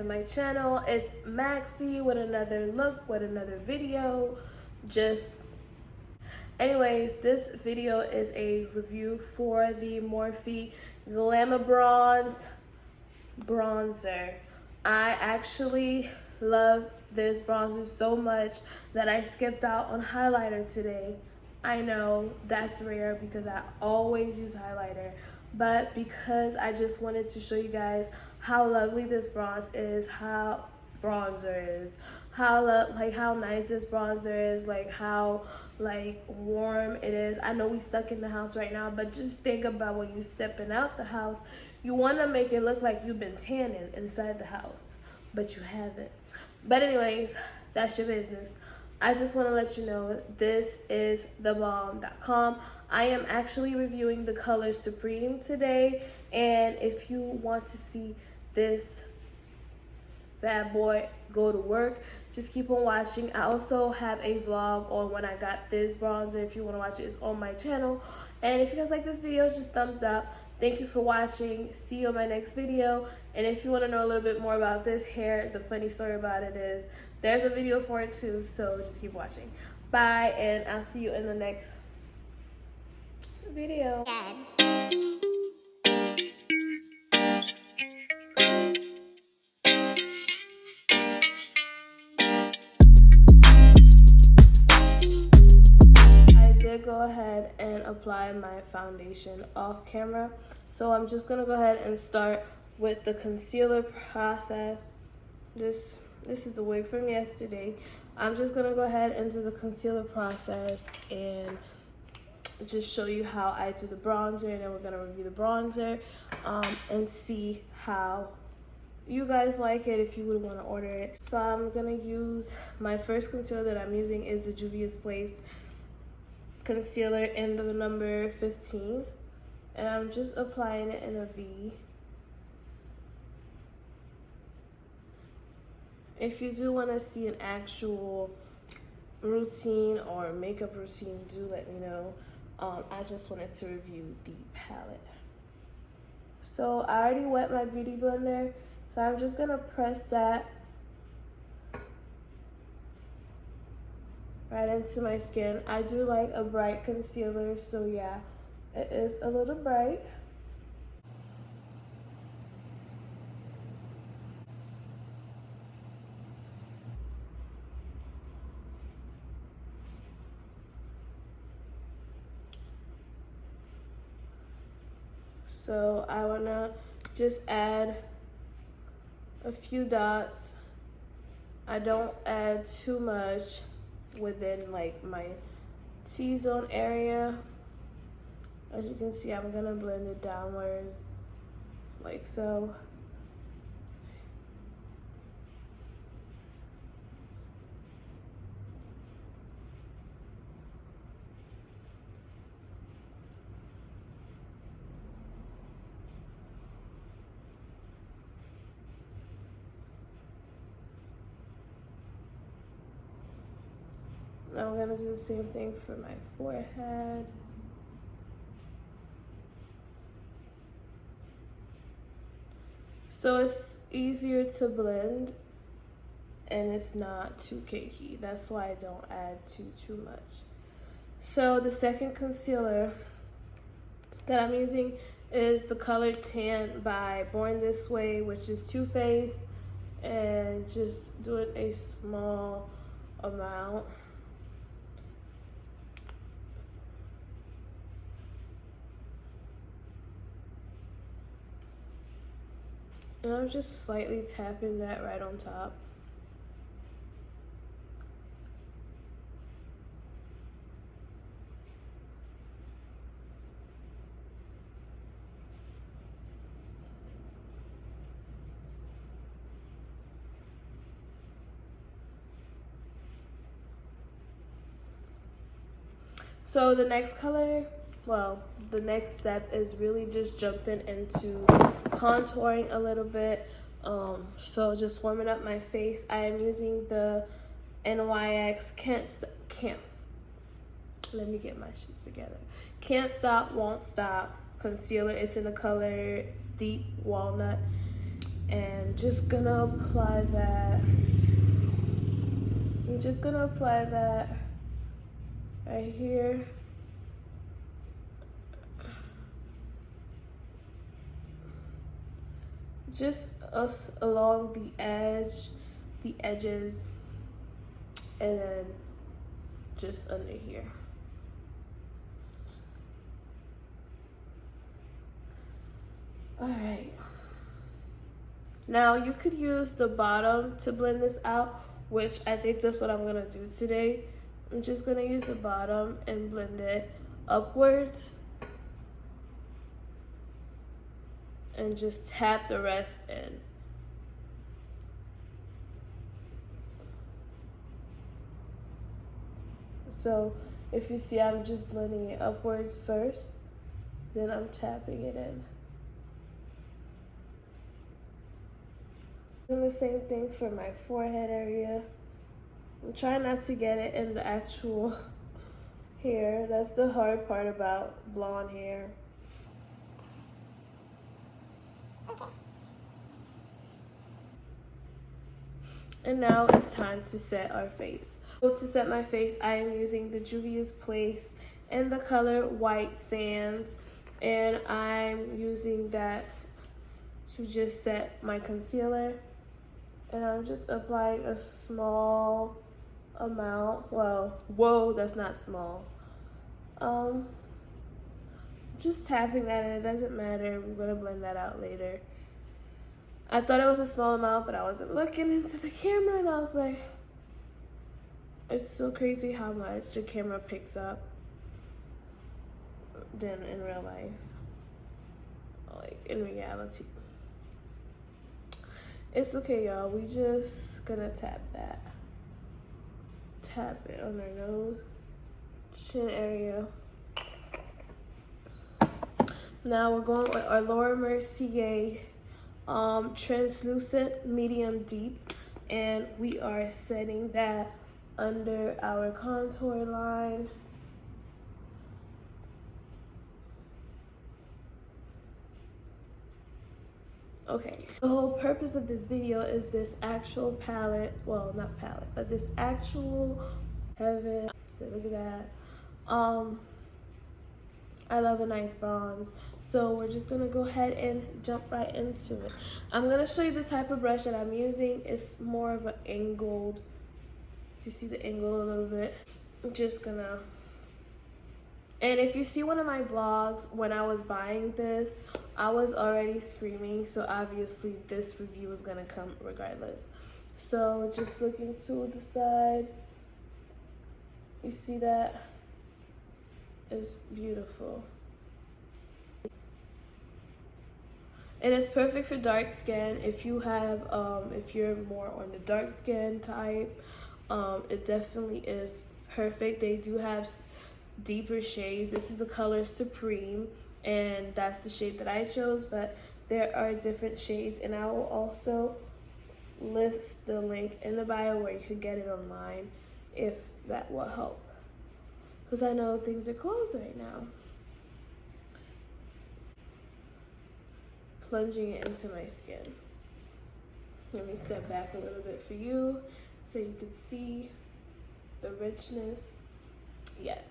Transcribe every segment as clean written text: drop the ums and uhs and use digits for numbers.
to my channel. It's Maxie with another look, with another video. Anyways, this video is a review for the Morphe Glamabronze bronzer. I actually love this bronzer so much that I skipped out on highlighter today. I know that's rare because I always use highlighter, but because I just wanted to show you guys how lovely this bronzer is, how nice this bronzer is, how warm it is. I know we stuck in the house right now, but just think about when you stepping out the house, you want to make it look like you've been tanning inside the house, but you haven't. But anyways, that's your business. I just want to let you know this is thebomb.com. I am actually reviewing the color Supreme today, and if you want to see this bad boy go to work, just keep on watching. I also have a vlog on when I got this bronzer. If you want to watch it, it's on my channel. And if you guys like this video, just thumbs up. Thank you for watching. See you on my next video. And if you want to know a little bit more about this hair, the funny story about it is there's a video for it too, so just keep watching. Bye, and I'll see you in the next video. Go ahead and apply my foundation off camera, so I'm just gonna go ahead and start with the concealer process. This is the wig from yesterday. I'm just gonna go ahead and do the concealer process and just show you how I do the bronzer, and then we're gonna review the bronzer and see how you guys like it, if you would want to order it. So I'm gonna use my first concealer that I'm using is the Juvia's Place concealer in the number 15, and I'm just applying it in a V. If you do want to see an actual routine or makeup routine, do let me know. I just wanted to review the palette. So I already wet my beauty blender, so I'm just gonna press that right into my skin. I do like a bright concealer, so yeah, it is a little bright. So I wanna just add a few dots. I don't add too much within my T-zone area. As you can see, I'm gonna blend it downwards like so. Now I'm gonna do the same thing for my forehead. So it's easier to blend and it's not too cakey. That's why I don't add too much. So the second concealer that I'm using is the color Tan by Born This Way, which is Too Faced, and just doing a small amount. And I'm just slightly tapping that right on top. So the next color, the next step is really just jumping into contouring a little bit. So just warming up my face. I am using the NYX let me get my sheets together. Can't Stop, Won't Stop concealer. It's in the color Deep Walnut. And just gonna apply that. I'm just gonna apply that right here. Just along the edges, and then just under here. All right. Now you could use the bottom to blend this out, which I think that's what I'm gonna do today. I'm just gonna use the bottom and blend it upwards and just tap the rest in. So if you see, I'm just blending it upwards first, then I'm tapping it in. And the same thing for my forehead area. I'm trying not to get it in the actual hair. That's the hard part about blonde hair. Okay. And now it's time to set our face. So to set my face, I am using the Juvia's Place in the color White Sands. And I'm using that to just set my concealer. And I'm just applying a small amount. Well, whoa, that's not small. Just tapping that in, it doesn't matter. We're gonna blend that out later. I thought it was a small amount, but I wasn't looking into the camera and I was like, it's so crazy how much the camera picks up than in real life, like in reality. It's okay, y'all. We just gonna tap that. Tap it on our nose, chin area. Now we're going with our Laura Mercier translucent medium deep, and we are setting that under our contour line. Okay, the whole purpose of this video is this actual palette, well, not palette, but this actual heaven. Look at that. I love a nice bronze, so we're just gonna go ahead and jump right into it. I'm gonna show you the type of brush that I'm using. It's more of an angled, if you see the angle a little bit. I'm just gonna, and if you see one of my vlogs when I was buying this, I was already screaming, so obviously this review is gonna come regardless. So just looking to the side, you see that? It's beautiful. And it's perfect for dark skin. If you have, if you're more on the dark skin type, it definitely is perfect. They do have deeper shades. This is the color Supreme, and that's the shade that I chose, but there are different shades, and I will also list the link in the bio where you could get it online if that will help, because I know things are closed right now. Plunging it into my skin. Let me step back a little bit for you so you can see the richness. Yes.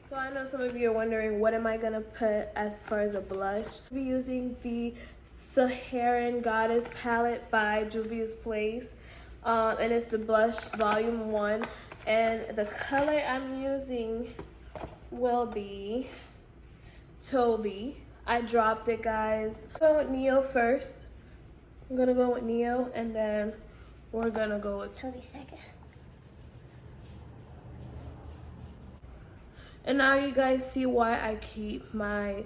So I know some of you are wondering, what am I gonna put as far as a blush? I'll be using the Saharan Goddess palette by Juvia's Place, and it's the blush volume 1. And the color I'm using will be Toby. I dropped it, guys. Go with Neo first. I'm gonna go with Neo, and then we're gonna go with Toby second. And now you guys see why I keep my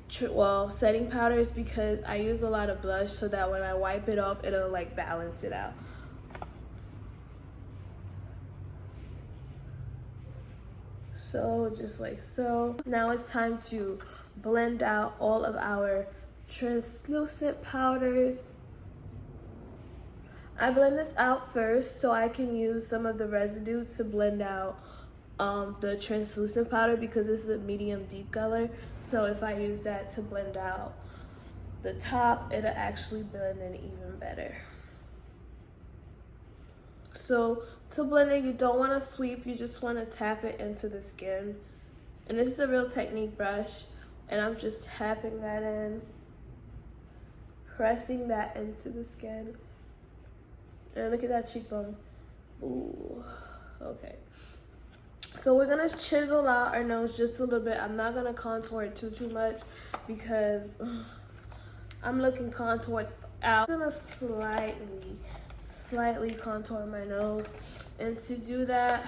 setting powders, because I use a lot of blush so that when I wipe it off, it'll like balance it out. So just like so. Now it's time to blend out all of our translucent powders. I blend this out first so I can use some of the residue to blend out the translucent powder, because this is a medium deep color. So if I use that to blend out the top, it'll actually blend in even better. So to blend it, you don't want to sweep, you just want to tap it into the skin. And this is a Real Technique brush, and I'm just tapping that in, pressing that into the skin. And look at that cheekbone. Ooh, okay. So we're gonna chisel out our nose just a little bit. I'm not gonna contour it too much because I'm looking contoured out. I'm gonna slightly contour my nose, and to do that,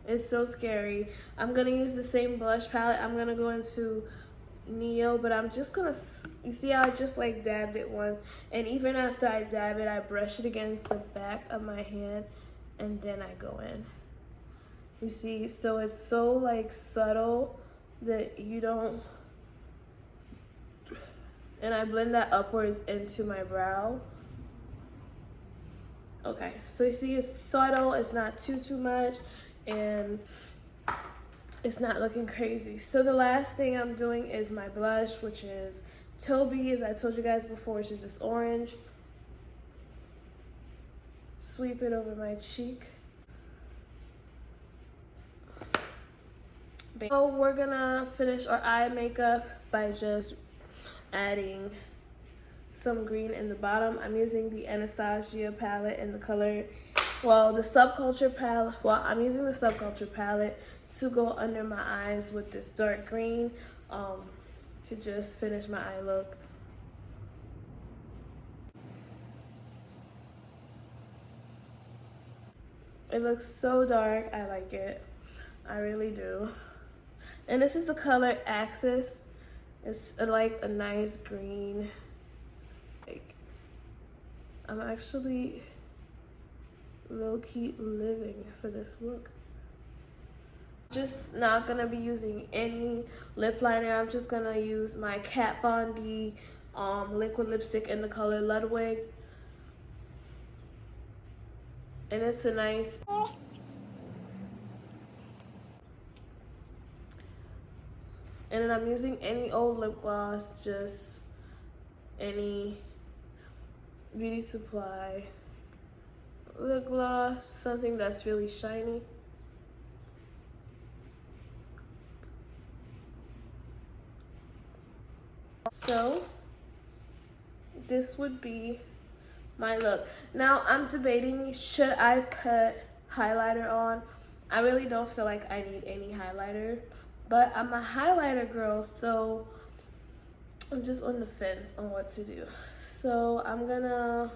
it's so scary. I'm gonna use the same blush palette. I'm gonna go into Neo, but I'm just gonna, you see how I just like dabbed it once, and even after I dab it, I brush it against the back of my hand, and then I go in. You see, so it's so like subtle that you don't, and I blend that upwards into my brow. Okay, so you see it's subtle, it's not too much, and it's not looking crazy. So the last thing I'm doing is my blush, which is Toby, as I told you guys before, which is this orange. Sweep it over my cheek. So we're gonna finish our eye makeup by just adding some green in the bottom. I'm using the Anastasia palette in the color, well, the Subculture palette. Well, I'm using the Subculture palette to go under my eyes with this dark green to just finish my eye look. It looks so dark. I like it. I really do. And this is the color Axis. It's like a nice green. Like, I'm actually low-key living for this look. Just not gonna be using any lip liner. I'm just gonna use my Kat Von D liquid lipstick in the color Ludwig. And it's a nice, and then I'm using any old lip gloss, just any Beauty Supply lip gloss, something that's really shiny. So this would be my look. Now I'm debating, should I put highlighter on? I really don't feel like I need any highlighter, but I'm a highlighter girl, so I'm just on the fence on what to do. So I'm gonna,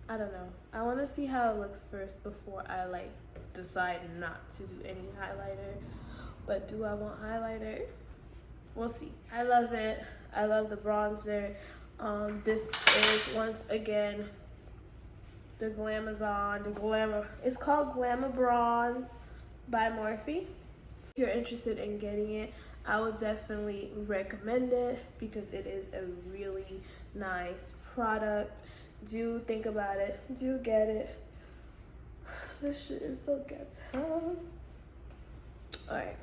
I don't know. I wanna see how it looks first before I like decide not to do any highlighter. But do I want highlighter? We'll see. I love it. I love the bronzer. This is, once again, the Glamazon, it's called Glamabronze by Morphe. If you're interested in getting it, I would definitely recommend it because it is a really nice product. Do think about it. Do get it. This shit is so ghetto. Alright.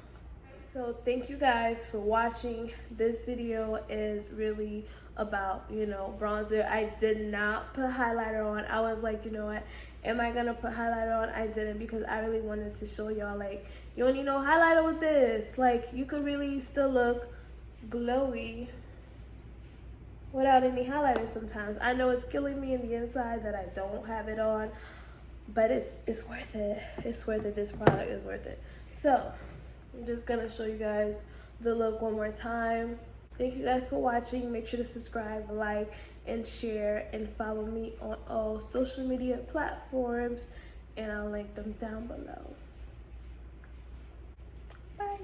So thank you guys for watching. This video is really about, you know, bronzer. I did not put highlighter on. I was like, you know what, am I gonna put highlighter on? I didn't, because I really wanted to show y'all, like, you don't need no highlighter with this. Like, you could really still look glowy without any highlighter sometimes. I know it's killing me in the inside that I don't have it on, but it's worth it. It's worth it. This product is worth it. So I'm just gonna show you guys the look one more time. Thank you guys for watching. Make sure to subscribe, like, and share, and follow me on all social media platforms, and I'll link them down below. Bye.